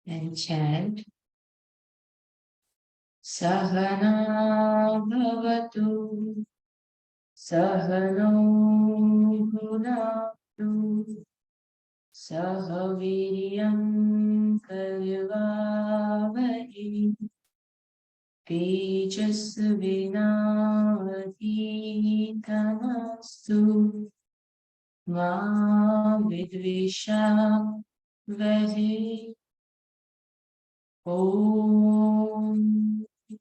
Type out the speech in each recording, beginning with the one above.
and chant Sahana bhavatu Sahano bhunaktu Sahaviryam kalvavahi Tejasvinavadhitamastu Ma vidvishavahe Om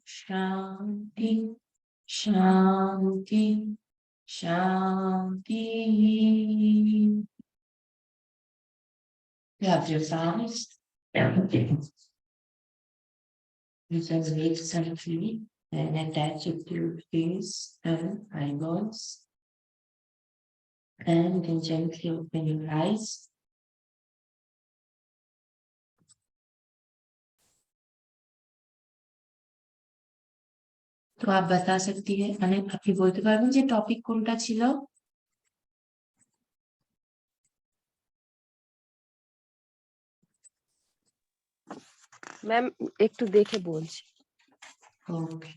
Shanti Shanti Shanti. You have your thumbs. You just make something and attach it to your face and eyeballs. And then gently open your eyes. तो आप बता सकती है মানে আপনি বলতে পারবেন যে টপিক কোনটা ছিল? ম্যাম একটু দেখে বলছি। ওকে।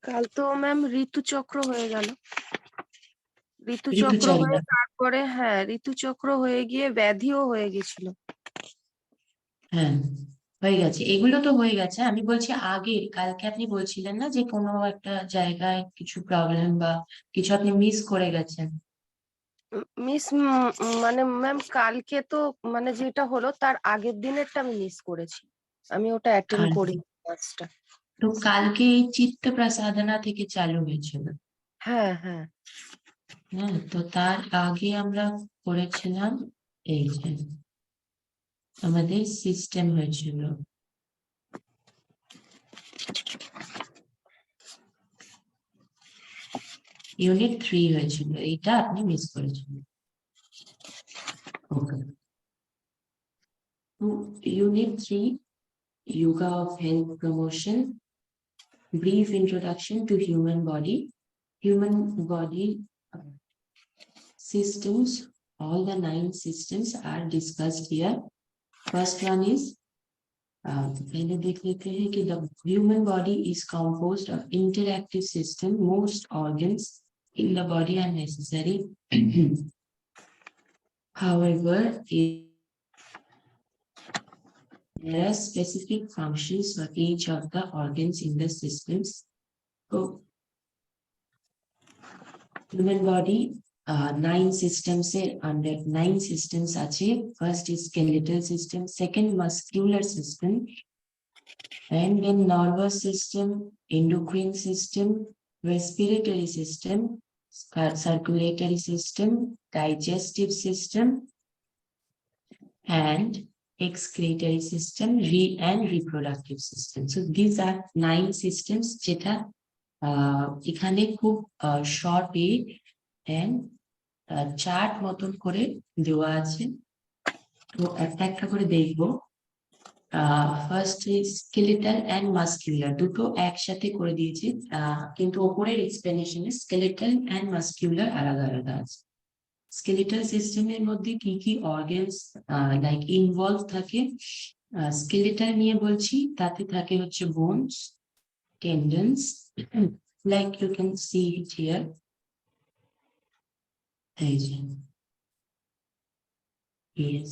কাল তো ম্যাম ঋতুচক্র হয়ে গেল, ঋতুচক্র হয়ে তারপরে ঋতুচক্র হয়ে গিয়ে ব্যাধিও হয়ে গেছিল। হ্যাঁ হয়ে গেছে, এগুলো তো হয়ে গেছে। আমি বলছি আগের কালকে আপনি বলছিলেন না যে কোনো একটা জায়গায় কিছু প্রবলেম বা কিছু আপনি মিস করে গেছেন। মিস মানে ম্যাম কালকে তো মানে যেটা হলো তার আগের দিনেরটা আমি মিস করেছি, আমি ওটা অ্যাটেন্ড করি ক্লাসটা। তো কালকে এই চিত্ত প্রসাধনা থেকে চালু হয়েছিল। হ্যাঁ হ্যাঁ হ্যাঁ, তো তার আগে আমরা করেছিলাম এই যে আমাদের সিস্টেম হয়েছিল, ইউনিট 3 হয়েছিল, এইটা আপনি মিস করেছিলেন। ওকে, unit 3 yoga of health promotion, brief introduction to human body systems. All the 9 systems are discussed here. First one is पहले देख लेते हैं कि the human body is composed of interactive system. Most organs in the body are necessary. However, there are specific functions for each of the organs in the systems. So, human body 9 systems under 9 systems ache. First is skeletal system, second muscular system, and then nervous system, endocrine system, respiratory system, circulatory system, digestive system, and excretory system, and reproductive system. So these are 9 systems যেটা এখানে খুব short and chart মতন করে দেওয়া আছে। তো একটা একটা করে দেখবো। ফার্স্ট স্কেলেটাল এন্ড মাসকুলার, দুটো একসাথে করে দিয়েছি, কিন্তু ওপরের এক্সপ্লেনেশনে স্কেলেটাল এন্ড মাসকুলার আলাদা আলাদা আছে। স্কেলেটাল সিস্টেমের মধ্যে কি কি অর্গানস লাইক ইনভলভ থাকে, স্কেলেটাল নিয়ে বলছি, তাতে থাকে হচ্ছে bones, tendons, like you can see it here, yes,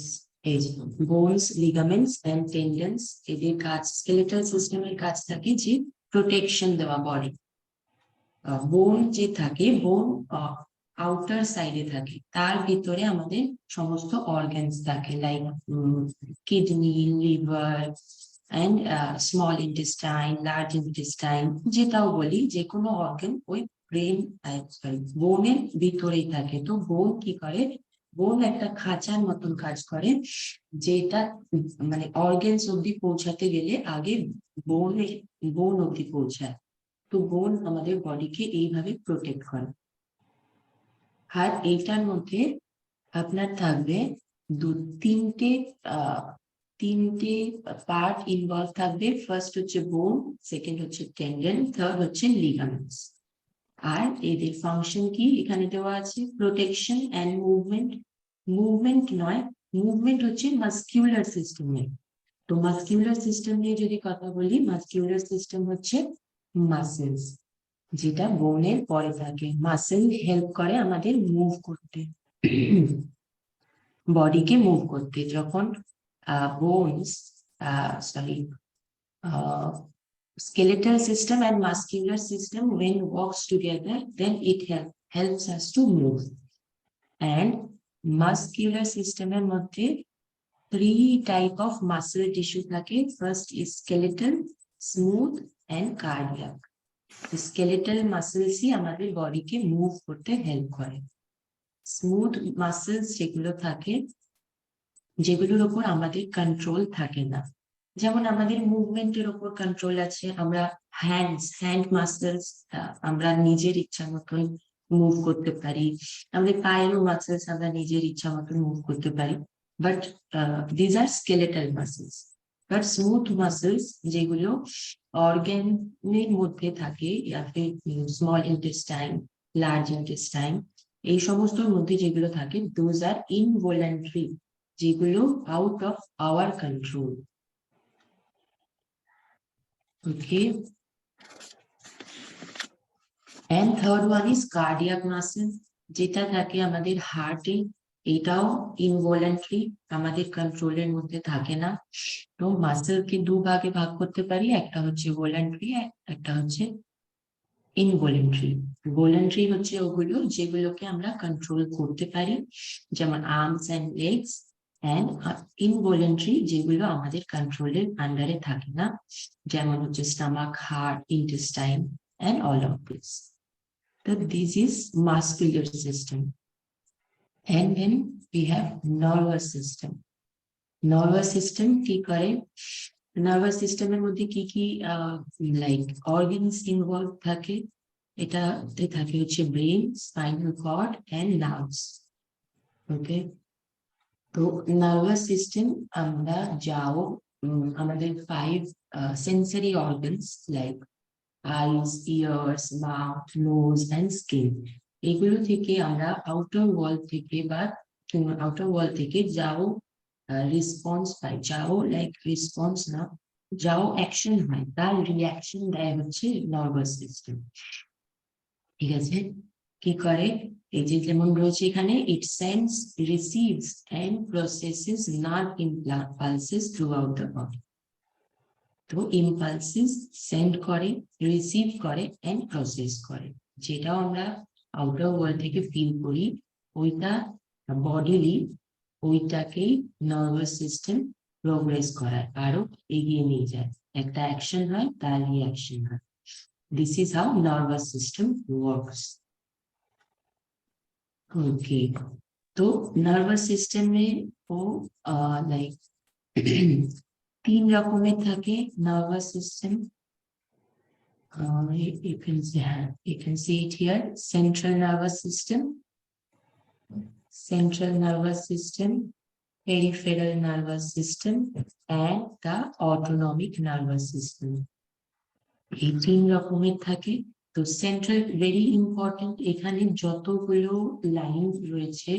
bones, ligaments and tendons, এদের কাজ, স্কেলেটাল সিস্টেমের কাজ থাকে যে প্রোটেকশন দেওয়া বডি। বোন যে থাকে, বোন আউটার সাইডে থাকে, তার ভিতরে আমাদের সমস্ত অর্গানস থাকে, like kidney, liver and small intestine, large intestine, যেটাও বলি, যে কোনো অর্গান ওই ব্রেন বোনের ভিতরেই থাকে। তো বোন কি করে, বোন একটা খাঁচার মতন কাজ করে, যেটা মানে অর্গানস অব্দি পৌঁছাতে গেলে আগে বোন অব্দি পৌঁছায়। তো বোন আমাদের বডিকে এইভাবে প্রোটেক্ট করে। আর এইটার মধ্যে আপনার থাকবে তিনটে তিনটে পার্ট ইনভলভ থাকবে। ফার্স্ট হচ্ছে বোন, সেকেন্ড হচ্ছে টেন্ডন, থার্ড হচ্ছে লিগামেন্টস। আর এদের ফাংশন কি এখানে দেওয়া আছে, প্রোটেকশন অ্যান্ড মুভমেন্ট। মুভমেন্ট নয়, মুভমেন্ট হচ্ছে মাসকিউলার সিস্টেমের। তো মাসকিউলার সিস্টেম নিয়ে যদি কথা বলি, মাসকিউলার সিস্টেম হচ্ছে মাসেলস, যেটা বোনের পরে থাকে। মাসেল হেল্প করে আমাদের মুভ করতে, বডিকে মুভ করতে। যখন bones sorry skeletal system and muscular system when works together, then it helps us to move. And muscular system এর মধ্যে 3 type of muscle tissue থাকে। First is skeletal, smooth and cardiac. skeletal muscles ই আমাদের বডিকে move করতে help করে। Smooth muscles যেগুলো থাকে, যেগুলোর উপর আমাদের কন্ট্রোল থাকে না, যেমন আমাদের মুভমেন্টের উপর কন্ট্রোল আছে। আমরা হ্যান্ড মাসেলস আমরা নিজের ইচ্ছা মতন মুভ করতে পারি। আমাদের পায়েরও মাসেলস আমরা নিজের ইচ্ছা মতন মুভ করতে পারি। But these are skeletal muscles. But smooth muscles যেগুলো অর্গানের মধ্যে থাকে, স্মল ইন্টেস্টাইন, লার্জ ইন্টেস্টাইন, এই সমস্তর মধ্যে যেগুলো থাকে, দোজ আর ইনভলেন্টারি, যেগুলো out of our control. Okay. And third one is cardiac muscle, যেটা থাকে আমাদের হার্টে। এটাও ইনভলেন্টারি, আমাদের কন্ট্রোলের মধ্যে থাকে না। তো মাসেলকে 2 ভাগে ভাগ করতে পারি, একটা হচ্ছে ভলেন্টারি, একটা হচ্ছে ইনভলেন্টারি। ভলেন্টারি হচ্ছে ওগুলো যেগুলোকে আমরা কন্ট্রোল করতে পারি, যেমন arms and legs. And involuntary যেগুলো আমাদের কন্ট্রোলের আন্ডারে থাকে না, যেমন হচ্ছে stomach, heart, intestine and all of this. So this is muscular system. And then we have nervous system. Nervous system কি করে, নার্ভাস সিস্টেমের মধ্যে কি কি লাইক অর্গানস ইনভলভ থাকে, এটাতে থাকে হচ্ছে brain, spinal cord and nerves. Okay, তো নার্ভাস সিস্টেম আমরা যাও আমাদের 5 sensory organs like eyes, ears, mouth, nose and skin, এগুলো থেকে আমরা আউটার ওয়াল থেকে যাও রেসপন্স পাই। যাও লাইক রেসপন্স না, যাও অ্যাকশন হয়, তার রিয়াকশন দেয় হচ্ছে নার্ভাস সিস্টেম। ঠিক আছে, কি করে, এই যে যেমন রয়েছে এখানে, it sends, receives and processes nerve impulses throughout the body. তো ইমপালসেস সেন্ড করে, রিসিভ করে এন্ড প্রসেস করে। যেটাও আমরা আউটার ওয়ার্ল্ড থেকে ফিল করি, ওইটা বডিলি ওইটাকেই নার্ভাস সিস্টেম প্রোগ্রেস করায়, আরো এগিয়ে নিয়ে যায়। একটা অ্যাকশন হয়, তার রিয়াকশন হয়। This is how nervous system works. Okay, তো নার্ভাস সিস্টেমে ও লাইক 3 রকমের থাকে nervous system. you can see it here: central nervous system, peripheral nervous system and the autonomic nervous system. এই 3 রকমের থাকে। তো সেন্ট্রাল ভেরি ইম্পর্টেন্ট, এখানে যতগুলো লাইন রয়েছে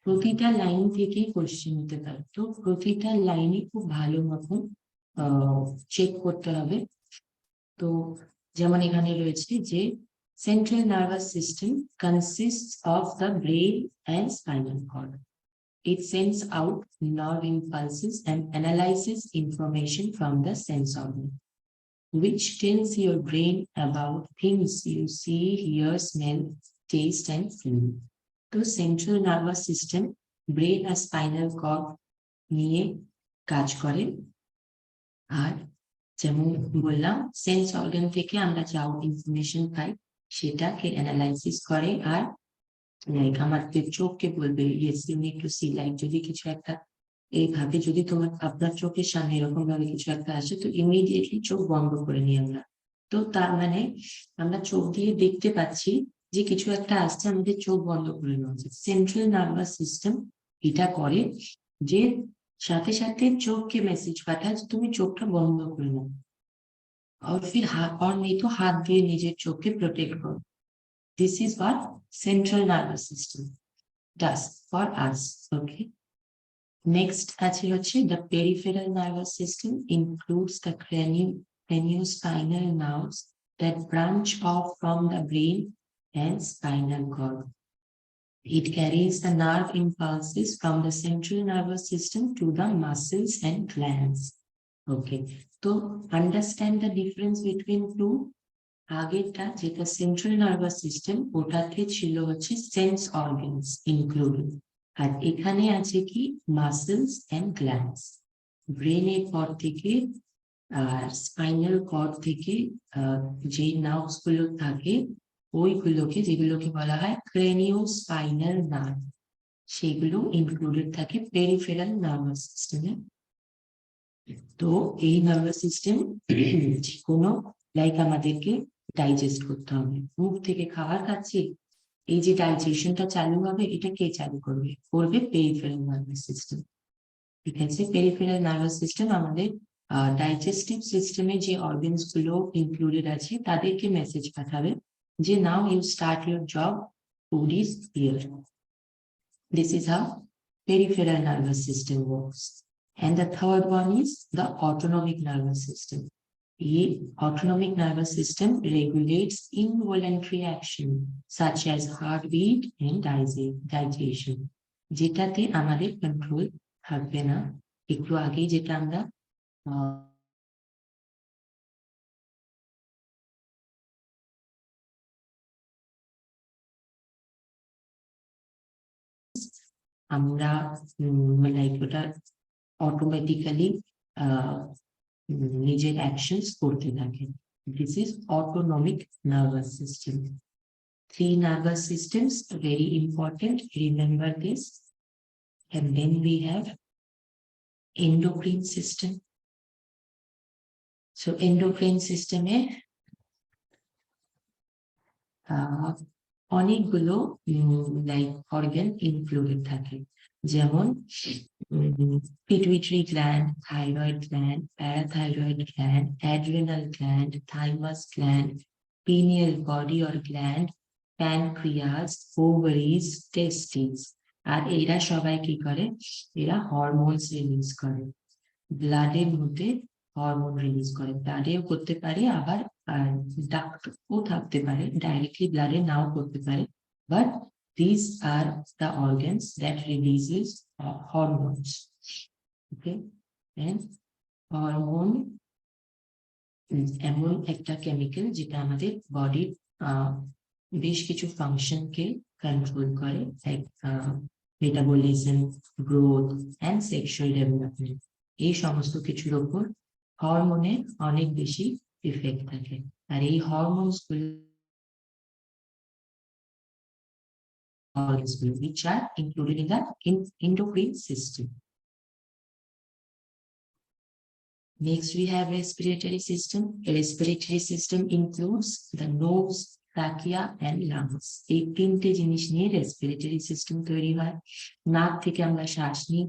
প্রতিটা লাইন থেকে কোশ্চেন হতে পারে। তো প্রতিটা লাইনে খুব ভালো মতন চেক করতে হবে। তো যেমন এখানে রয়েছে যে central nervous system consists of the brain and spinal cord. It sends out nerve impulses and analyzes information from the sense organ, which tells your brain about things you see, hear, smell, taste and feel. তো central nervous system brain আর spinal cord নিয়ে কাজ করে। আর যেমন বললাম, sense organ থেকে আমরা যা information পাই সেটাকে অ্যানালাইসিস করে। আর লাইক আমাদের চোখকে বলবে yes you need to see, like যদি কিছু একটা এইভাবে যদি আপনার চোখের সামনে এরকম ভাবে কিছু একটা আসে, তো ইমিডিয়েটলি চোখ বন্ধ করে নিই আমরা। তো তার মানে আমরা চোখ দিয়ে দেখতে পাচ্ছি যে কিছু একটা আসছে, আমাদের চোখ বন্ধ করে নেওয়া উচিত। সেন্ট্রাল নার্ভাস সিস্টেম এটা করে যে সাথে সাথে চোখকে মেসেজ পাঠায় যে তুমি চোখটা বন্ধ করে নাও, और फिर हाथ और नहीं तो हाथ দিয়ে নিজের চোখকে প্রোটেক্ট করো। This is what central nervous system does for us. Okay. Next আছে হচ্ছে the peripheral nervous system includes the craniospinal nerves that branch off from the brain and spinal cord. It carries the nerve impulses from the central nervous system to the muscles and glands. Okay, so understand the difference between two. আগেরটা যেটা central nervous system, ওটাতে ছিল হচ্ছে sense organs including, আর এখানে আছে কি muscles and glands. ব্রেনের পর থেকে আর স্পাইনাল কর্ড থেকে যে নার্ভস গুলো থাকে ওইগুলোকে, যেগুলোকে বলা হয় ক্রেনিওস্পাইনাল নার্ভ, সেগুলো ইনক্লুডেড থাকে পেরিফেরাল নার্ভাস সিস্টেমে। তো এই নার্ভাস সিস্টেম কোনো লাইক আমাদেরকে ডাইজেস্ট করতে হবে, মুখ থেকে খাবার খাচ্ছি, এই যে ডাইজেশনটা চালু হবে এটা কে চালু করবে? করবে পেরিফেরাল নার্ভাস সিস্টেম। ঠিক আছে, পেরিফেরাল নার্ভাস সিস্টেম আমাদের ডাইজেস্টিভ সিস্টেমে যে অর্গানস গুলো ইনক্লুডেড আছে তাদেরকে মেসেজ পাঠাবে যে now you start your job, food is here. This is how peripheral nervous system works. And the third one is the autonomic nervous system. The autonomic nervous system regulates involuntary action such as heartbeat and digestion. যেটাতে আমাদের control থাকবে না। একটু আগে যেটা আমরা আমরা like ওটা অটোমেটিক্যালি নিজের অ্যাকশনস করতে থাকে। This is autonomic nervous system. 3 nervous systems, very important, remember this. And then we have endocrine system. So endocrine system এ অনেকগুলো লাইক অর্গান ইনক্লুডেড থাকে, যেমন pituitary gland, thyroid gland, parathyroid gland, adrenal gland, thymus gland, pineal body or gland, pancreas, ovaries, testes. আর এরা সবাই কি করে? এরা hormones release করে, ব্লাডের মধ্যে হরমোন রিলিজ করে, ব্লাডেও করতে পারে, আবার ডাক্টও থাকতে পারে, ডাইরেক্টলি ব্লাডে নাও করতে পারে, but these are the organs that releases hormones. Okay, and hormone এমন একটা কেমিক্যাল যেটা আমাদের বডির বেশ কিছু ফাংশনকে কন্ট্রোল করে, like metabolism, growth and sexual development. এই সমস্ত কিছুর উপর হরমোনের অনেক বেশি ইফেক্ট থাকে, আর এই হরমোনস গুলো which are included in the endocrine system. Next, we have respiratory system. A respiratory system includes the nose, trachea, and lungs. এই তিনটে জিনিস নিয়ে রেসপিরেটরি সিস্টেম তৈরি হয়। নাক থেকে আমরা শ্বাস নিই,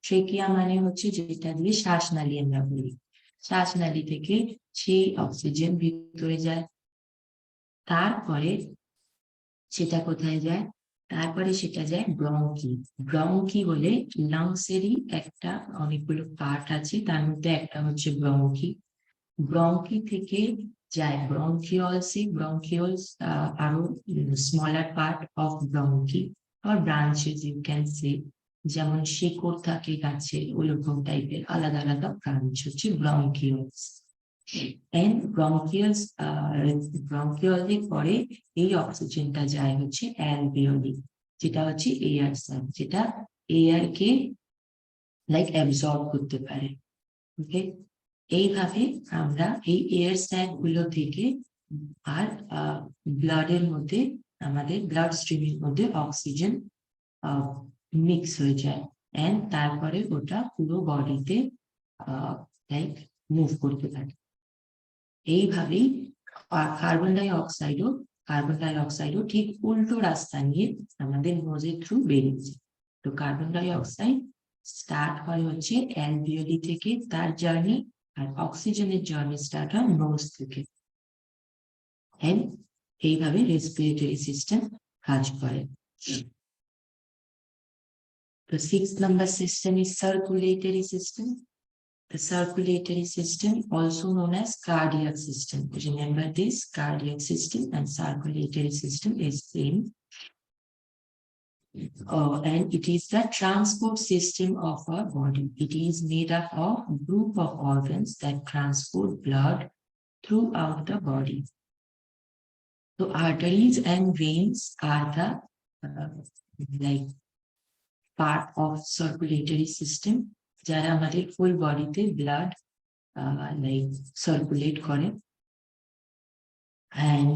ট্রেকিয়া মানে হচ্ছে যেটা দিয়ে শ্বাসনালী আমরা বলি, শ্বাসনালী থেকে সেই অক্সিজেন ভিতরে যায়, তারপরে সেটা কোথায় যায়? তারপরে সেটা যায় ব্রঙ্কি। ব্রঙ্কি হলে লাংসেরই একটা অনেকগুলো পার্ট আছে, তার মধ্যে একটা হচ্ছে ব্রঙ্কি। ব্রঙ্কি থেকে যায় ব্রঙ্কিওলসি, ব্রঙ্কিওলস আরো স্মলার পার্ট অফ ব্রঙ্কি আর ব্রাঞ্চেস ইউ ক্যান সে, যেমন শিকড় থাকে গাছে ওইরকম টাইপের আলাদা আলাদা ব্রাঞ্চ হচ্ছে ব্রঙ্কিওলস। And bronchioles পরে এই অক্সিজেনটা যায় হচ্ছে অ্যালভিওলি, যেটা হচ্ছে এয়ার স্যাক, যেটা এয়ার কে লাইক অ্যাবজর্ব করতে পারে। ওকে, এইভাবে আমরা এই এয়ার স্যাক গুলো থেকে আর ব্লাডের মধ্যে, আমাদের ব্লাড স্ট্রিমের মধ্যে অক্সিজেন মিক্স হয়ে যায়, এন্ড তারপরে ওটা পুরো বডিতে লাইক মুভ করতে পারে। এইভাবেই কার্বন ডাই অক্সাইডও ঠিক উল্টো রাস্তা নিয়ে আমাদের নোজের থ্রু বেরিয়েছে। তো কার্বন ডাই অক্সাইড স্টার্ট হয় হচ্ছে অ্যালভিওলি থেকে তার জার্নি, আর অক্সিজেনের জার্নি স্টার্ট হয় নোজ থেকে। এইভাবে রেসপিরেটরি সিস্টেম কাজ করে। The sixth number system is circulatory system. The circulatory system, also known as cardiac system. Remember this, cardiac system and circulatory system is same. And it is the transport system of our body. It is made up of a group of organs that transport blood throughout the body. So arteries and veins are the like part of circulatory system, যারা আমাদের ফুল বডিতে blood like circulate করে। And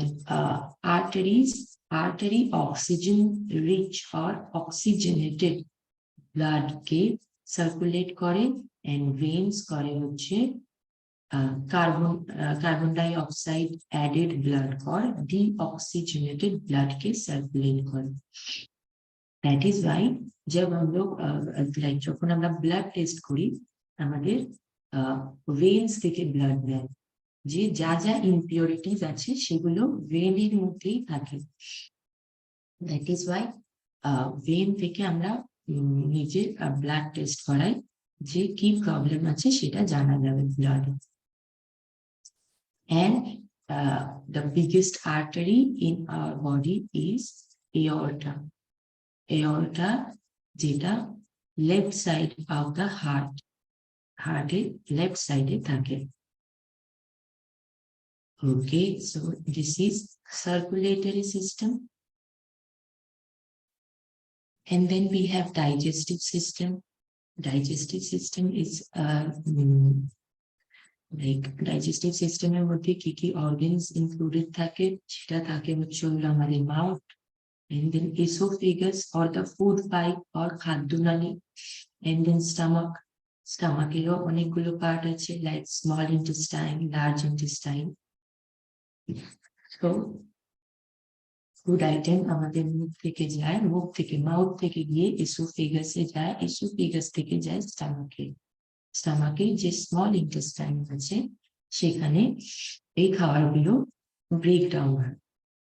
artery oxygen rich or oxygenated blood K circulate করে, and veins করে হচ্ছে carbon dioxide added blood or deoxygenated blood K circulate করে। That is why जब हम लोग like যখন আমরা ব্লাড টেস্ট করি, আমাদের ভেন্স থেকে ব্লাড দেয়, যে যা যা ইমপিউরিটিস আছে সেগুলো ভেনের মধ্যেই থাকে। দ্যাট ইজ ওয়াই ভেন থেকে আমরা নিজের ব্লাড টেস্ট করাই, যে কি প্রবলেম আছে সেটা জানা যাবে ব্লাডে। And the biggest artery in our body is aorta. Aorta যেটা লেফট সাইড অফ দ্য হার্টের লেফট সাইডে থাকে। Okay, so this is circulatory system. And then we have digestive system. Digestive system is like digestive system এর মধ্যে কি কি organs included থাকে, সেটা থাকে হচ্ছে আমাদের mouth, and then esophagus or the food pipe or খাদ্যনালী, and then stomach. Stomach এরও অনেকগুলো পার্ট আছে, like small intestine, large intestine. So food item আমাদের মুখ থেকে যায়, মুখ থেকে মাউথ থেকে গিয়ে এসোফেগাসে যায়, এসোফেগাস থেকে যায় স্টামাকে। স্টামাকে যে স্মল ইন্টেস্টাইন আছে সেখানে এই খাবারগুলো ব্রেকডাউন হয়,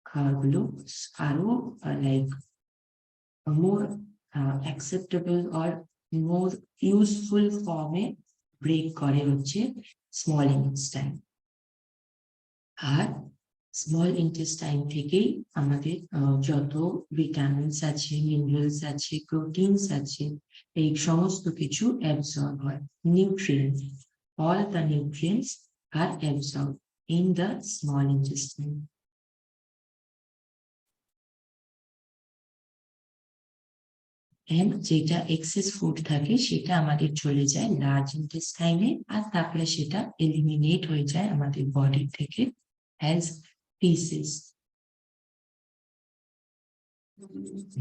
খাবারগুলো আরো like more acceptable or more useful ফর্মে ব্রেক করে হচ্ছে স্মল ইন্টেস্টাইন। আর স্মল ইন্টেস্টাইন থেকেই আমাদের যত ভিটামিনস আছে, মিনারেলস আছে, প্রোটিনস আছে, এই সমস্ত কিছু অ্যাবসর্ব হয়। Nutrients, all the nutrients are absorbed in the small intestine. And যেটা এক্সেস ফুড থাকে সেটা আমাদের চলে যায় লার্জ ইন্টেস্টাইনে, আর তারপরে সেটা এলিমিনেট হয়ে যায় আমাদের বডি থেকে as feces.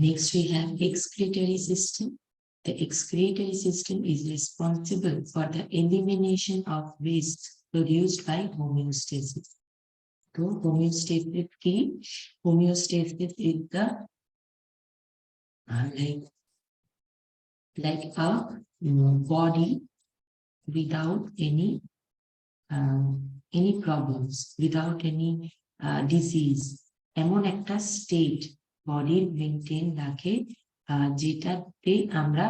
Next we have excretory system. The excretory system is responsible for the elimination of waste produced by homeostasis. So homeostasis key, homeostasis is the like a body without any problems, without any disease. এমন একটা state বডির maintain রাখে যেটাতে আমরা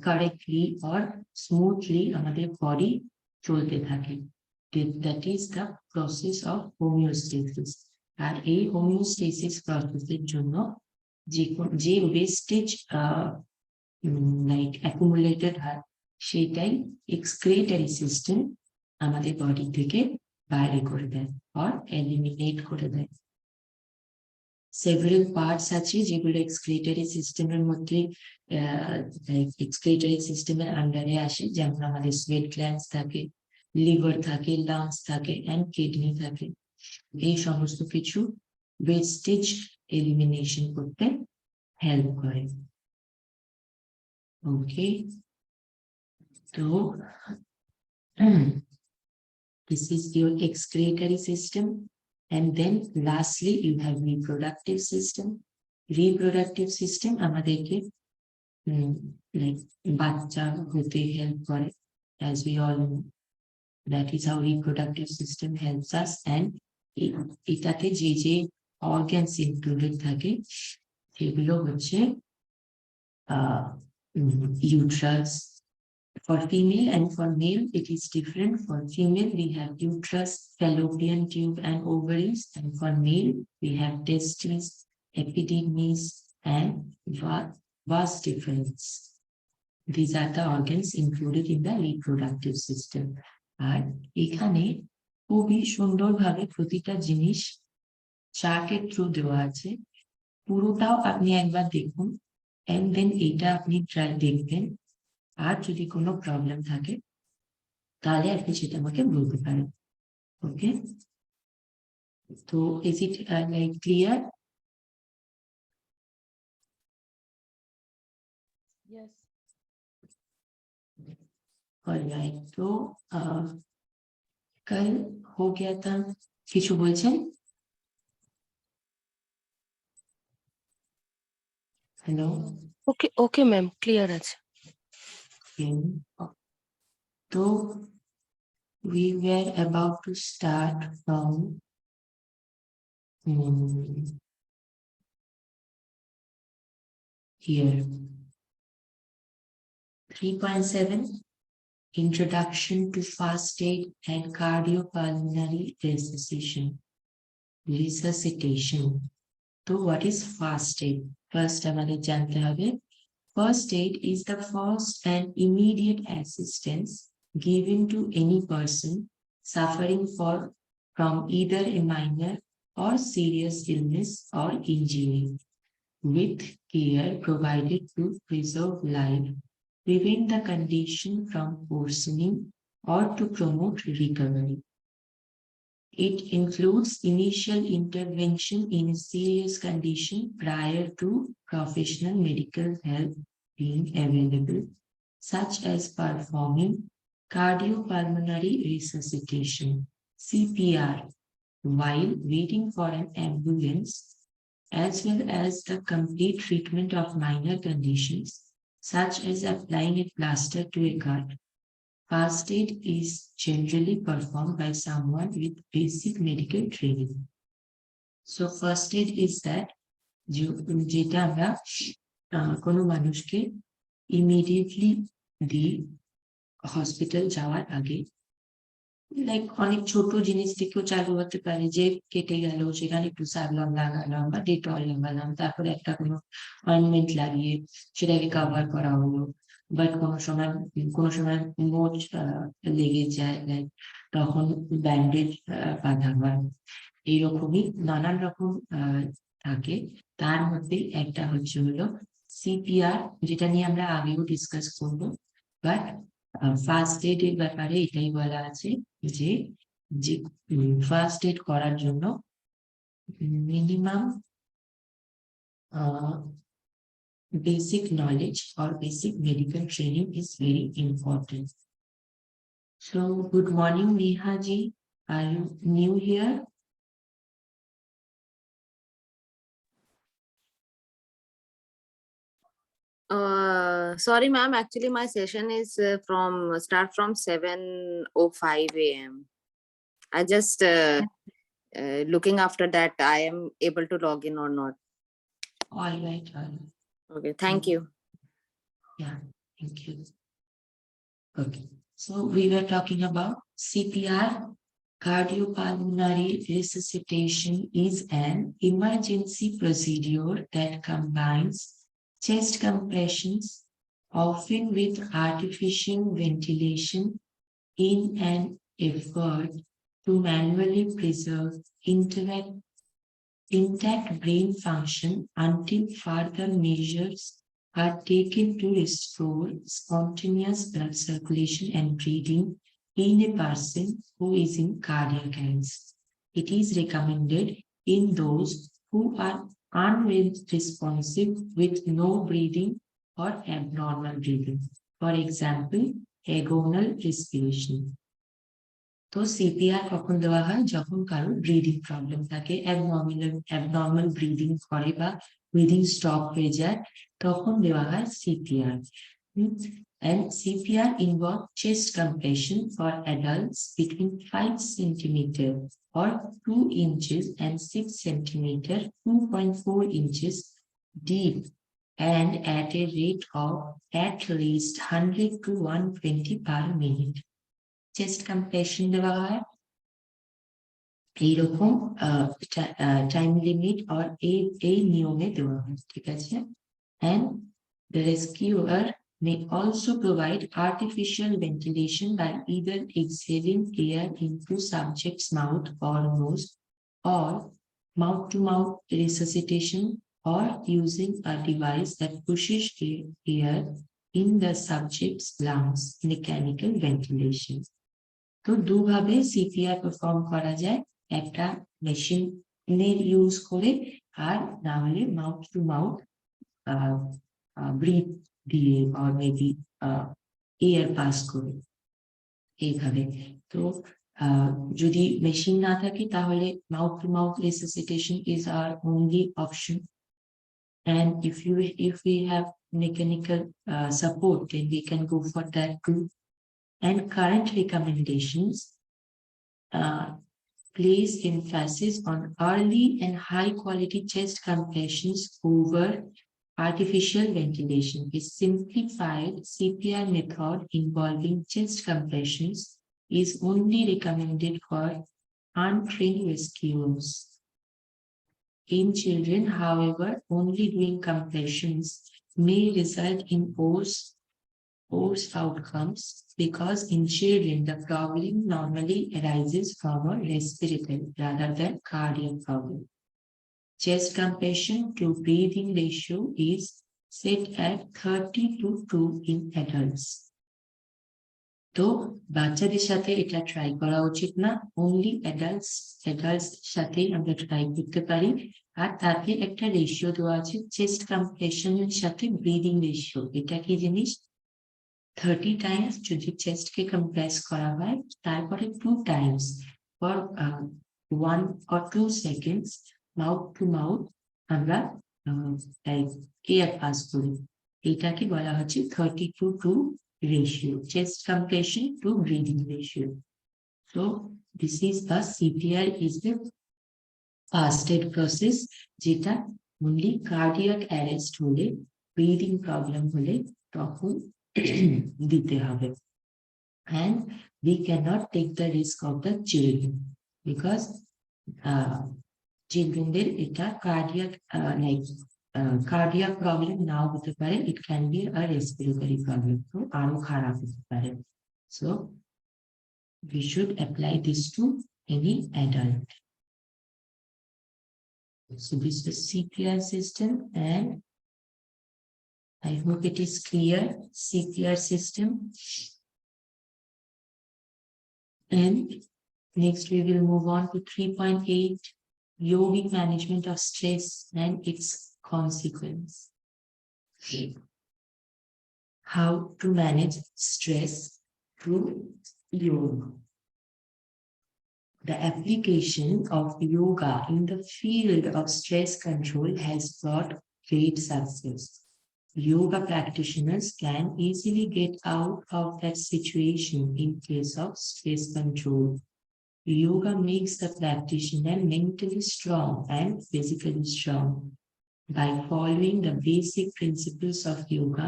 correctly or smoothly আমাদের body চলতে থাকে। That is the process of homeostasis. আর এই হোমিওস্টেসিস প্রসেসের জন্য যে ওয়েস্টেজ লাইক অ্যাকুমুলেটেড হয় সেটাই এক্সক্রিটরি সিস্টেম আমাদের বডি থেকে বাইরে করে দেয় অর এলিমিনেট করে দেয়। সেভারাল পার্টস আছে যেগুলো এক্সক্রিটরি সিস্টেমের মধ্যে এক্সক্রিটরি সিস্টেমের আন্ডারে আসে, যেমন আমাদের সোয়েট গ্ল্যান্ডস থাকে, লিভার থাকে, লাংস থাকে, এন্ড কিডনি থাকে। এই সমস্ত কিছু ওয়েস্টেজ এলিমিনেশন করতে হেল্প করে। ওকে, তো this is your excretory system. And then lastly you have reproductive system. Reproductive system আমাদেরকে like বাচ্চা হতে হেল্প করে, as we all know. That is how reproductive system helps us, and এটাতে যে যে organs included থাকে সেগুলো হচ্ছে uterus. For female and for male, it is different. For female, we have uterus, fallopian tube, and ovaries. And for male, we have testes, epididymis, and vas deferens. These are the organs included in the reproductive system. আর এখানে খুবই সুন্দরভাবে প্রতিটা জিনিস চার্টের through দেওয়া আছে, পুরোটাও আপনি একবার দেখুন, and then এটা আপনি ট্রাই দেখবেন, আর যদি কোনো প্রবলেম থাকে তাহলে আপনি সেটা আমাকে বলতে পারেন। ওকে, তো is it like clear? Yes. Alright, তো কাল হো গয়া থা, কিছু বলছেন? হ্যালো? ওকে ওকে ম্যাম, ক্লিয়ার আছে। তো we were about to start from here. 3.7, Introduction to First Aid and Cardiopulmonary Resuscitation. So what is first aid? First আমাদের জানতে হবে, first aid is the first and immediate assistance given to any person suffering from either a minor or serious illness or injury, with care provided to preserve life, prevent the condition from worsening, or to promote recovery. It includes initial intervention in a serious condition prior to professional medical help being available, such as performing cardiopulmonary resuscitation, CPR, while waiting for an ambulance, as well as the complete treatment of minor conditions, such as applying a plaster to a cut. First aid is generally performed by someone with basic medical training. So first aid is that যেটা আমরা কোনো মানুষকে immediately দিই hospital যাওয়ার আগে, like অনেক ছোট জিনিস থেকেও চালু হতে পারে, যে কেটে গেল সেখানে একটু সাবলন লাগালাম বা ডেটল লাগালাম, তারপরে একটা কোনো অয়েন্টমেন্ট লাগিয়ে সেটাকে কভার করা হলো, বাট কোনো সময় মোচ লেগে যায়, লাইক তখন ব্যান্ডেজ বাঁধা হয়। এইরকমই নানান রকম থাকে। তার মধ্যে একটা হলো সিপিআর, যেটা নিয়ে আমরা আগেও ডিসকাস করবো, বাট ফার্স্ট এড এর ব্যাপারে এটাই বলা আছে যে ফার্স্ট এড করার জন্য minimum basic knowledge or basic medical training is very important. So good morning, Neha ji. Are you new here? Sorry, ma'am. Actually, my session is start from 7:05 a.m. I just looking after that I am able to log in or not. All right. Okay, thank you. Yeah, thank you. Okay, so we were talking about CPR. Cardiopulmonary resuscitation is an emergency procedure that combines chest compressions, often with artificial ventilation, in an effort to manually preserve intact brain function until further measures are taken to restore spontaneous blood circulation and breathing in a person who is in cardiac arrest. It is recommended in those who are unresponsive with no breathing or abnormal breathing. For example, agonal respiration. তো CPR কখন দেওয়া হয়? যখন কারোর breathing problem থাকে, abnormal breathing করে বা breathing stop হয়ে যায় তখন দেওয়া হয় CPR. And CPR involves chest compression for adults between 5 centimeter or 2 inches and 6 centimeter, 2.4 inches deep, and at a rate of at least 100 to 120 per minute. Chest compression দেওয়া হয় এইরকম টাইম লিমিট আর এই নিয়মে দেওয়া হয়, ঠিক আছে। And the rescuer may also provide artificial ventilation by either exhaling air into subject's mouth or nose, or mouth-to-mouth resuscitation, or using a device that pushes air in the subject's lungs, mechanical ventilation. তো দুভাবে CPR perform করা যায়, একটা মেশিনের use করে আর না হলে mouth to mouth breathe দিয়ে or maybe air pass করে এইভাবে। তো যদি মেশিন না থাকে তাহলে mouth to mouth resuscitation is our only option, and if we have mechanical support then we can go for that too. And current recommendations place emphasis on early and high quality chest compressions over artificial ventilation. A simplified CPR method involving chest compressions is only recommended for untrained rescuers. In children, however, only doing compressions may result in worse outcomes, because in children the problem normally arises from a respiratory rather than cardiac problem. Chest compression to breathing ratio is set at 30 to 2 in adults. তো বাচ্চাদের সাথে এটা try করা উচিত না, only adults সাথেই আমরা try করতে পারি। আর তাতে একটা রেশিও দেওয়া আছে চেস্ট কম্প্রেশনের সাথে ব্রিদিং রেশিও। এটা কি জিনিস, 30 টাইমস যদি চেস্টকে কম্প্রেস করা হয়, তারপরে 2 Times for 1 or 2 seconds mouth to mouth আমরা এয়ার পাস করি। এটাকে বলা হচ্ছে 30 to 2 ratio, chest compression to breathing ratio. So this is the CPR is the first aid process, যেটা only cardiac arrest হলে, breathing problem হলে তখন দিতে হবে। And we cannot take the risk of the children because childrenদের এটা cardiac problem নাও হতে পারে, it can be a respiratory problem, তো আরো খারাপ হতে পারে। So we should apply this to any adult. So this is the CPR system, and I hope it is clear, CPR system. And next we will move on to 3.8, yogic management of stress and its consequence. How to manage stress through yoga. The application of yoga in the field of stress control has brought great success. Yoga practitioners can easily get out of that situation in case of stress control. Yoga makes the practitioner mentally strong and physically strong. By following the basic principles of yoga,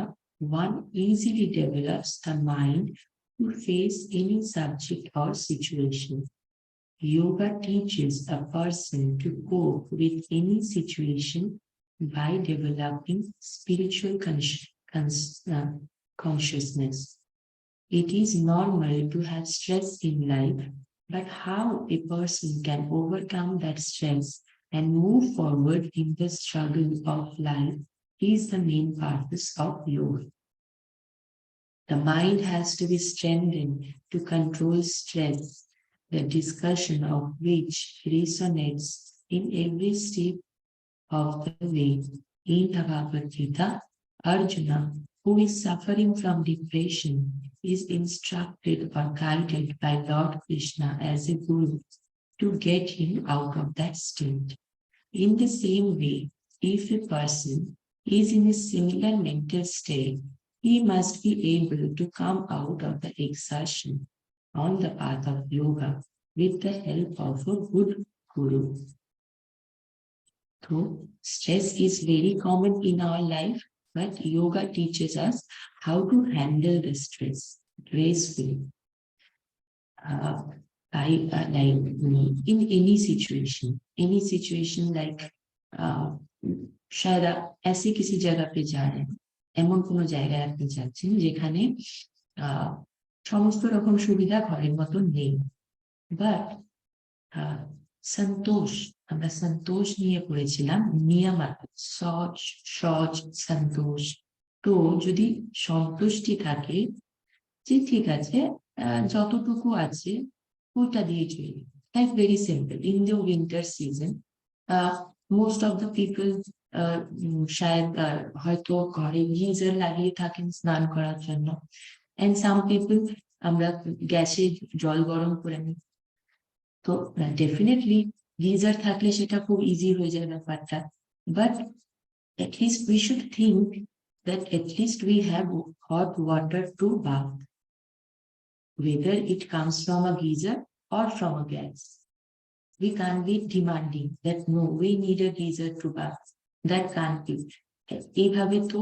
one easily develops the mind to face any subject or situation. Yoga teaches a person to cope with any situation by developing spiritual consciousness. It is normal to have stress in life, but how a person can overcome that stress and move forward in the struggle of life is the main purpose of yoga. The mind has to be strengthened to control stress, the discussion of which resonates in every step of the way. In the Bhagavad Gita, Arjuna, who is suffering from depression, is instructed or guided by Lord Krishna as a guru to get him out of that state. In the same way, if a person is in a similar mental state, he must be able to come out of the exertion on the path of yoga with the help of a good guru. So, stress is very common in our life, but yoga teaches us how to handle the stress gracefully. In any situation like शायद आप ऐसे किसी जगह पे जा रहे हैं, এমন কোনো জায়গায় আপনি যাচ্ছেন যেখানে সমস্ত রকম সুবিধা ঘরের মতন নেই, বাট সন্তোষ, আমরা সন্তোষ নিয়ে পড়েছিলাম নিয়ামত, সচ সচ সন্তোষ। তো যদি সন্তুষ্টি থাকে যে ঠিক আছে যতটুকু আছে ওটা দিয়ে চলি, like very simple. In the winter season most of the people শায়দ হয়তো ঘরে গিজার লাগিয়ে থাকেন স্নান করার জন্য, এন্ড সাম পিপল আমরা গ্যাসে জল গরম করে নিই। তো ডেফিনেটলি গিজার থাকলে সেটা খুব ইজি হয়ে যায় ব্যাপারটা, but at least we should think that at least we have hot water to bath, whether it comes from a geyser or from a gas. We can't be demanding that no, we need a geyser to bath. That can't be. এইভাবে তো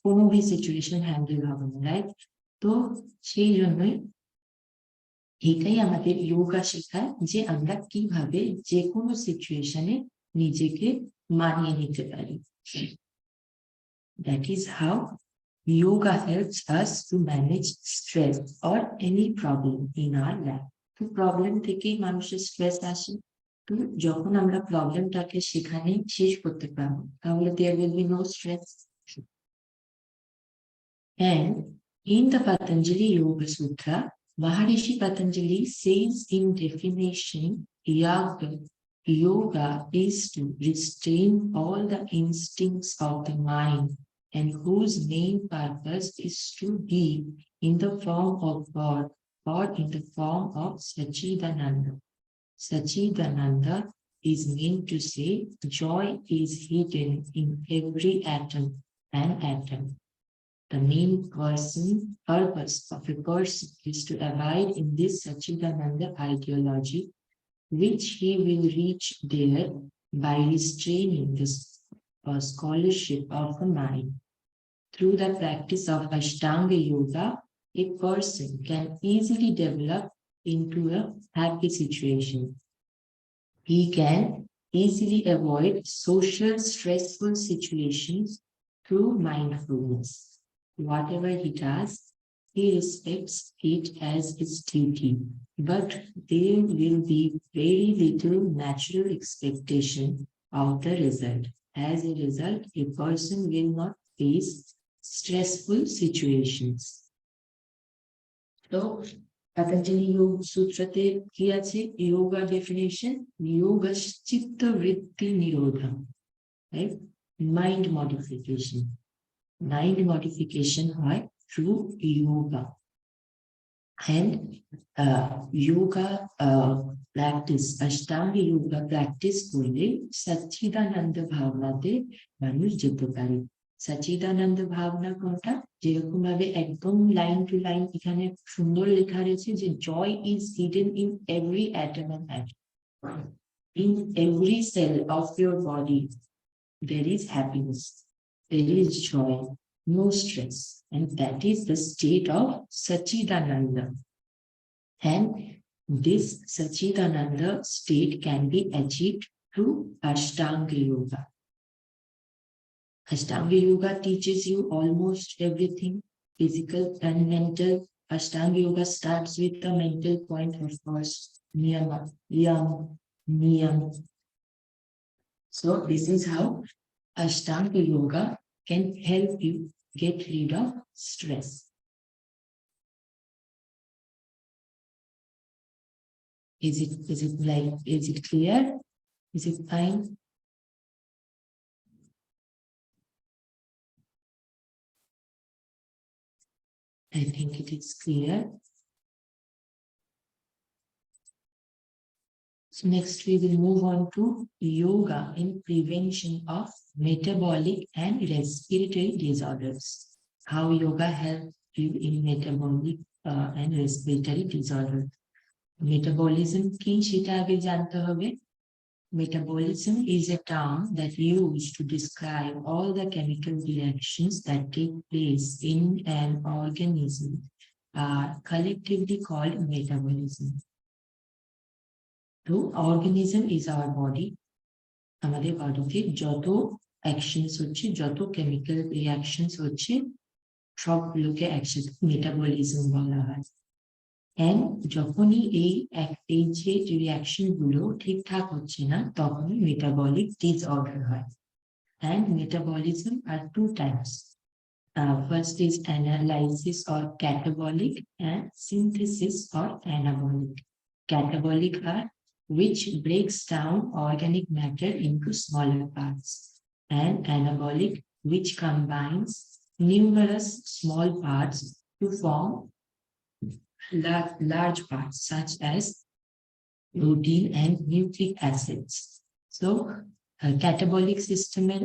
কোনো V situation handle হবে না, right? তো সেই জন্যই এটাই আমাদের যোগা শেখায় যে আমরা কিভাবে যে কোনো সিচুয়েশনে নিজেকে মানিয়ে নিতে পারি। That is how yoga helps us to manage stress or any problem in our life. তো প্রবলেম থেকেই মানুষের স্ট্রেস আসে। তো যখন আমরা প্রবলেমটাকে সেখানে শেষ করতে পারবো তাহলে there will be no stress. And in the Patanjali Yoga Sutra, Maharishi Patanjali says in definition, yoga is to restrain all the instincts of the mind, and whose main purpose is to be in the form of God or in the form of Sachidananda. Sachidananda is meant to say joy is hidden in every atom and atom. The main purpose of a person is to abide in this Sachidananda ideology, which he will reach there by restraining the scholarship of the mind. Through the practice of Ashtanga Yoga, a person can easily develop into a happy situation. He can easily avoid social stressful situations through mindfulness. Whatever he does, he respects it as his duty, but there will be very little natural expectation of the result. As a result, a person will not face stressful situations. So, Patanjali Yoga Sutrate ki ache yoga definition, yoga chitta vritti nirodha, right? Mind modification. Mind modification hoy through yoga. And yoga practice, Ashtanga yoga practice করলে সচ্চিদানন্দ ভাবনাতে মানুষ যেতে পারে। সচ্চিদানন্দ ভাবনা কোনটা? যেরকম ভাবে একদম line to line এখানে সুন্দর লেখা রয়েছে যে joy is hidden in every atom and atom. In every cell of your body there is happiness, there is joy, no stress, and that is the state of Sachidananda. And this Sachidananda state can be achieved through Ashtanga Yoga. Ashtanga Yoga teaches you almost everything, physical and mental. Ashtanga Yoga starts with the mental point, of course, niyama, yam, niyam. So this is how Ashtanga Yoga can help you get rid of stress. Is it clear? Is it fine? I think it is clear. So next we will move on to yoga in prevention of metabolic and respiratory disorders. How yoga helps you in metabolic and respiratory disorder. Metabolism কি সেটা আগে জানতে হবে। Metabolism is a term that used to describe all the chemical reactions that take place in an organism are collectively called metabolism. So organism is our body. আমাদের বডিতে যত actions হচ্ছে, যত কেমিক্যাল রিঅ্যাকশনস হচ্ছে, সবগুলোকে একসাথে মেটাবলিজম বলা হয়। এন্ড যখনই এই যে রিঅ্যাকশন গুলো ঠিকঠাক হচ্ছে না, তখনই মেটাবলিক ডিসঅর্ডার হয়। And metabolism are two types. First is analysis or catabolic and synthesis or anabolic. Catabolic are which breaks down organic matter into smaller parts, and anabolic which combines numerous small parts to form large parts such as protein and nucleic acids. So catabolic system এর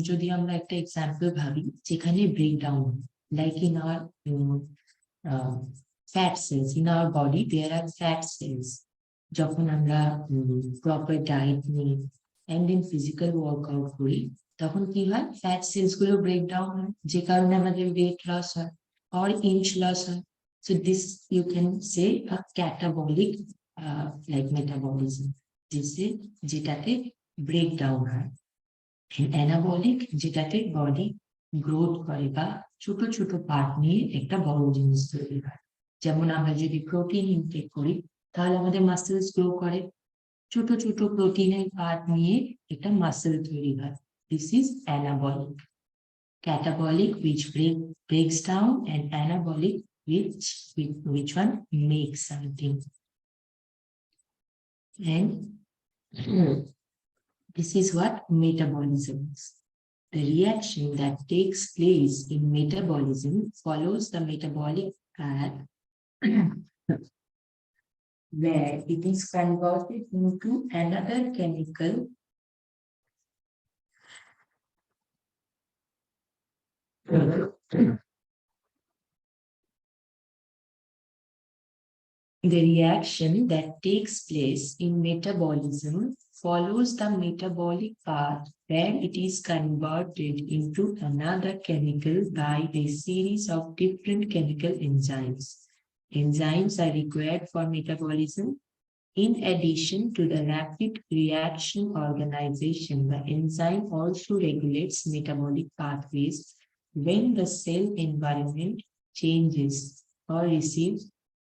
যদি আমরা একটা example ভাবি, যেখানে breakdown like in our fat cells in our body, there are fat cells. যখন আমরা proper diet নিই and then physical workout করি, তখন কি হয়, ফ্যাট সেলস গুলো ব্রেকডাউন হয়, যে কারণে আমাদের ওয়েট লস হয় or ইঞ্চ লস হয়। So this you can say a catabolic like metabolism, যেটাতে ব্রেকডাউন হয়। অ্যানাবলিক যেটাতে বডি গ্রোথ করে বা ছোট ছোট পার্ট নিয়ে একটা বড় জিনিস তৈরি হয়। যেমন আমরা যদি প্রোটিন ইনটেক করি, তাহলে আমাদের মাসেলস গ্রো করে, ছোট ছোট প্রোটিনের পার্ট নিয়ে একটা মাসেল তৈরি হয়। This is anabolic. Catabolic which breaks down, and anabolic which one makes something. And this is what metabolism is. The reaction that takes place in metabolism follows the metabolic path where it is converted into another chemical The reaction that takes place in metabolism follows the metabolic path where it is converted into another chemical by a series of different chemical enzymes. Enzymes are required for metabolism. In addition to the rapid reaction organization, the enzyme also regulates metabolic pathways when the cell environment changes or receives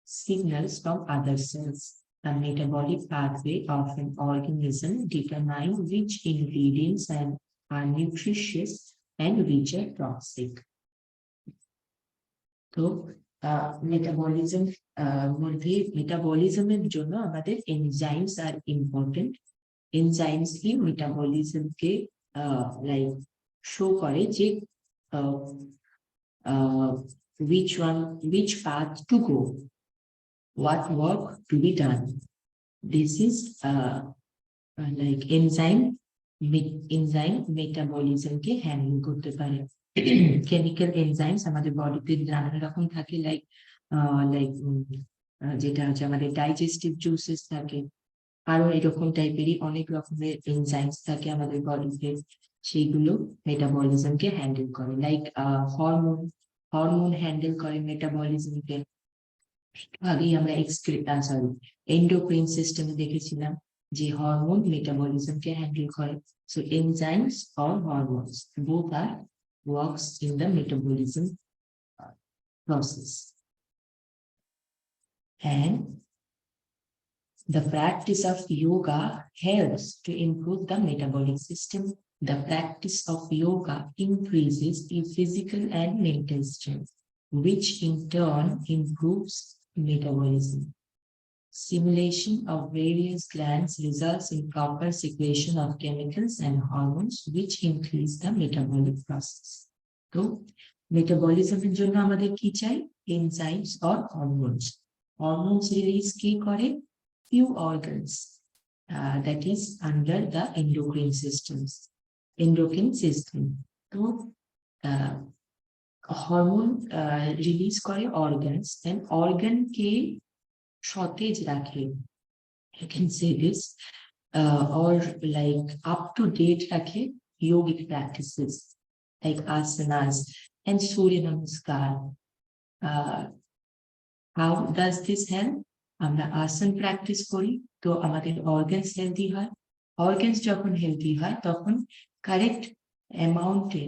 signals from other cells. The metabolic pathway of an organism determines which ingredients are nutritious and which are toxic. So, মেটাবলিজমের জন্য আমাদের enzymes আর important. Enzymes কি মেটাবলিজমকে like show করে যে which path to go, what work to be done. This is like enzyme metabolism K handle করতে পারে। Chemical enzymes আমাদের বডিতে নানান রকম থাকে, লাইক যেটা হচ্ছে আমাদের ডাইজেস্টিভ জুসেস থাকে, আরো এরকম টাইপেরই অনেক রকমের এনজাইমস থাকে আমাদের বডিতে, সেইগুলো মেটাবলিজমকে হ্যান্ডেল করে। লাইক হরমোন হ্যান্ডেল করে মেটাবলিজমকে। আগেই আমরা এন্ডোক্রাইন সিস্টেমে দেখেছিলাম যে হরমোন মেটাবলিজমকে হ্যান্ডেল করে। So enzymes or hormones both are works in the metabolism process. And the practice of yoga helps to improve the metabolic system. The practice of yoga increases the physical and mental strength, which in turn improves metabolism. Stimulation of various glands results in proper secretion of chemicals and hormones, which increase the metabolic process. So, metabolism এর জন্য আমাদের কি চাই? Enzymes or hormones. Hormones release কি করে? Few organs. that is under the endocrine system. তো hormone release করে organs, দেন অর্গানকে সতেজ রাখে, you can say this, or like up to date rakhe yogic practices like asanas and surya namaskar. How does this help? আমরা আসন practice করি তো আমাদের organs healthy হয়, অর্গানস যখন হেলদি হয় তখন কারেক্ট অ্যামাউন্টে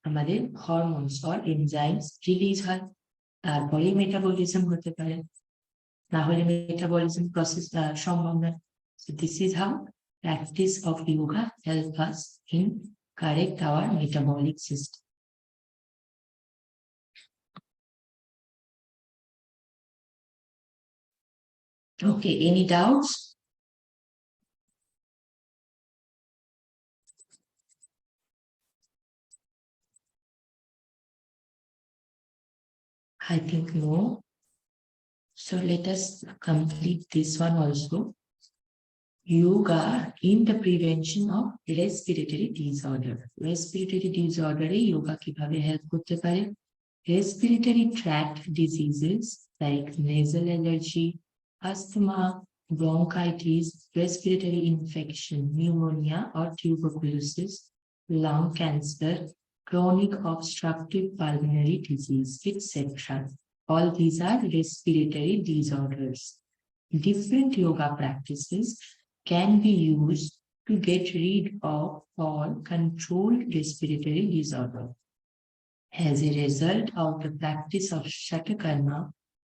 আমাদের হরমোনস অর এনজাইমস রিলিজ হয়, তারপরে মেটাবলিজম হতে পারে, না হলে মেটাবলিজম প্রসেস সম্ভব নয়। So this is how practice of yoga help us in correct our metabolic system. Okay, any doubts? I think no. So let us complete this one also. Yoga in the prevention of respiratory disorder. Respiratory disorder yoga কিভাবে help করতে পারে? Respiratory tract diseases like nasal allergy, asthma, bronchitis, respiratory infection, pneumonia or tuberculosis, lung cancer, chronic obstructive pulmonary disease, etc. All these are respiratory disorders. Different yoga practices can be used to get rid of or control respiratory disorder. As a result of the practice of Shatakarma,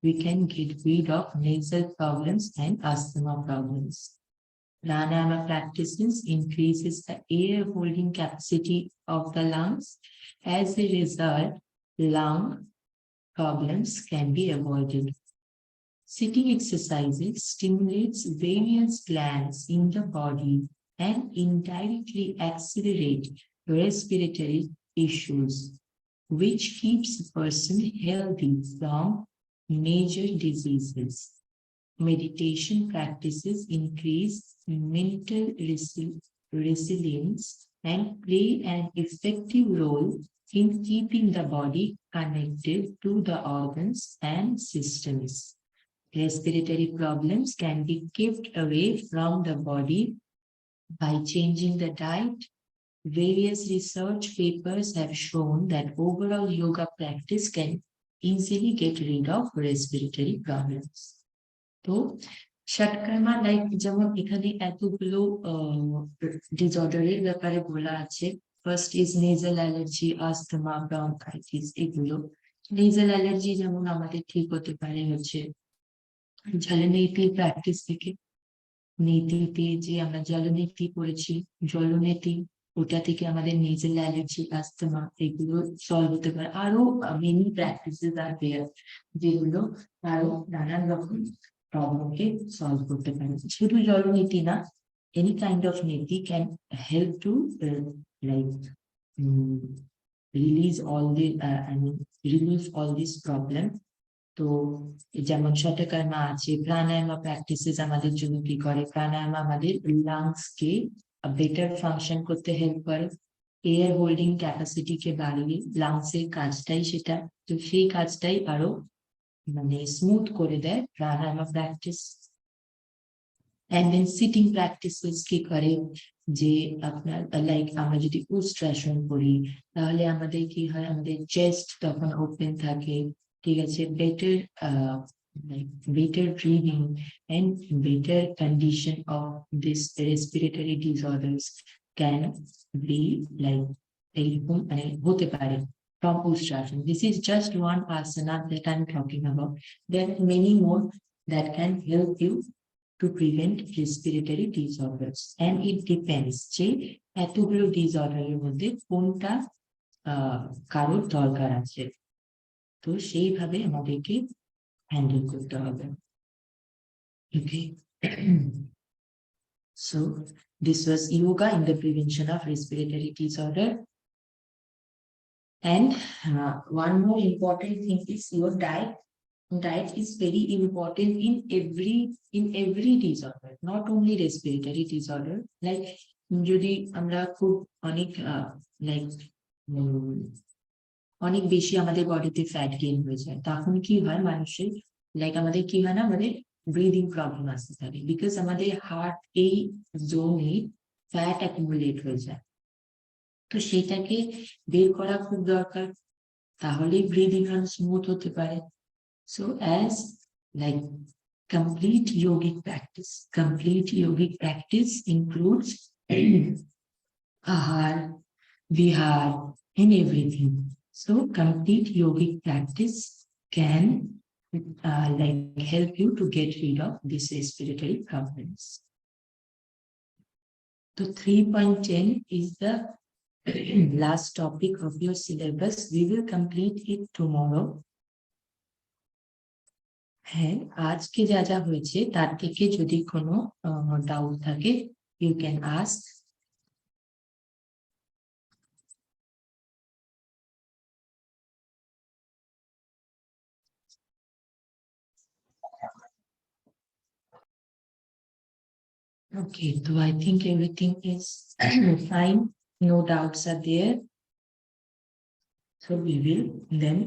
we can get rid of nasal problems and asthma problems. Pranayama practices increases the air holding capacity of the lungs. As a result, lung problems can be avoided. Sitting exercises stimulates various glands in the body and indirectly accelerate respiratory issues, which keeps a person healthy from major diseases. Meditation practices increase mental resilience and play an effective role in keeping the body connected to the organs and systems. Respiratory problems can be kept away from the body by changing the diet. Various research papers have shown that overall yoga practice can easily get rid of respiratory problems. তো ষটকর্মা like যেমন এখানে এতগুলো ডিসঅর্ডারের ব্যাপারে বলা আছে, first is nasal allergy, আস্থমা, bronchitis, এগুলো nasal allergy যেমন আমাদের ঠিক হতে পারে হচ্ছে জলনেতি প্র্যাকটিস থেকে। নীতিতে যে আমরা জলনেতি পড়েছি, জলনেতি ওটা থেকে আমাদের নেজাল অ্যালার্জি, আস্থমা এগুলো সলভ হতে পারে। আরো মেনি প্র্যাকটিসেস আর দেয়ার যেগুলো আরো নানান রকম প্রবলেমকে সলভ করতে পারে। শুধু জলনীতি না, এনি কাইন্ড অফ নীতি can help to like release all the relieve all this problem. তো যেমন শতকর্মা আছে, প্রাণায়ামা প্র্যাকটিসেস আমাদের জন্য কি করে? প্রাণায়ামা আমাদের লাংস কে বেটার ফাংশন করতে হেল্প করে, এয়ার হোল্ডিং ক্যাপাসিটিকে বাড়িয়ে লাংস এর কাজটাই সেটা, তো সেই কাজটাই আরো মানে স্মুথ করে দেয় pranayama practice. And then sitting practices কি করে যে আপনার লাইক আমরা যদি উস্ট্রাসন করি তাহলে আমাদের কি হয়, আমাদের চেস্ট তখন ওপেন থাকে, ঠিক আছে, better breathing and better condition of this respiratory disorders can be like এরকম মানে হতে পারে from Ustrasana. This is just one asana that I'm talking about. There are many more that can help you to prevent respiratory disorders, and it depends যে এতগুলো ডিসঅর্ডারের মধ্যে কোনটা কারোর দরকার আছে, তো সেইভাবে আমাদেরকে হ্যান্ডেল করতে হবে। Okay. So this was yoga in the prevention of respiratory disorder. And one more important thing is your diet. diet is very important in every disorder, not only respiratory disorder. Like যদি আমরা খুব অনেক like অনেক বেশি আমাদের বডিতে fat gain হয়ে যায়, তখন কি হয় মানুষের, লাইক আমাদের কি হয় না, আমাদের ব্রিদিং প্রবলেম আসতে থাকে, বিকজ আমাদের হার্ট এই জোনে ফ্যাট অ্যাকুমুলেট হয়ে যায়। তো সেটাকে বের করা খুব দরকার, তাহলেই ব্রিদিং আরো স্মুথ হতে পারে। So as like complete yogic practice includes ahar, vihar, and everything. So complete yogic practice can like help you to get rid of these respiratory problems. So 3.10 is the last topic of your syllabus. We will complete it tomorrow. হ্যাঁ, আজকে যা যা হয়েছে তার থেকে যদি কোনো doubt থাকে, you can ask. Okay, so I think everything is fine. No doubts are there. So we will then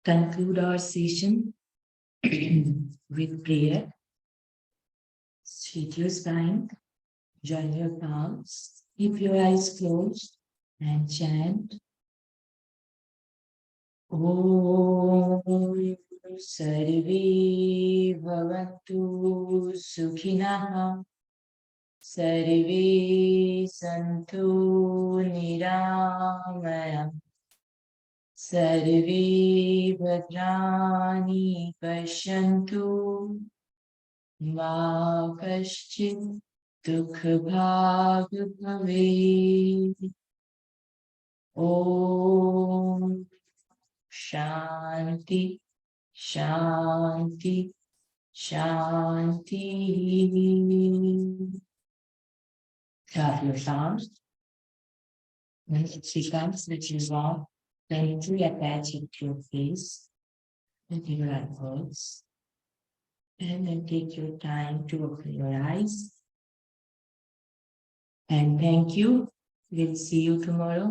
conclude our session with prayer. Sit your spine, join your palms, keep your eyes closed, and chant Om Sarve Bhavantu Sukhinah Sarve Santu Niramayam Sarve Bhadrani Pashyantu Ma Kaschit Dukha Bhag Bhavet. Om Shanti, Shanti, Shanti. Clap your hands. When it becomes which is wrong, then you attach it to your face and your eyeballs. And then take your time to open your eyes. And thank you. We'll see you tomorrow.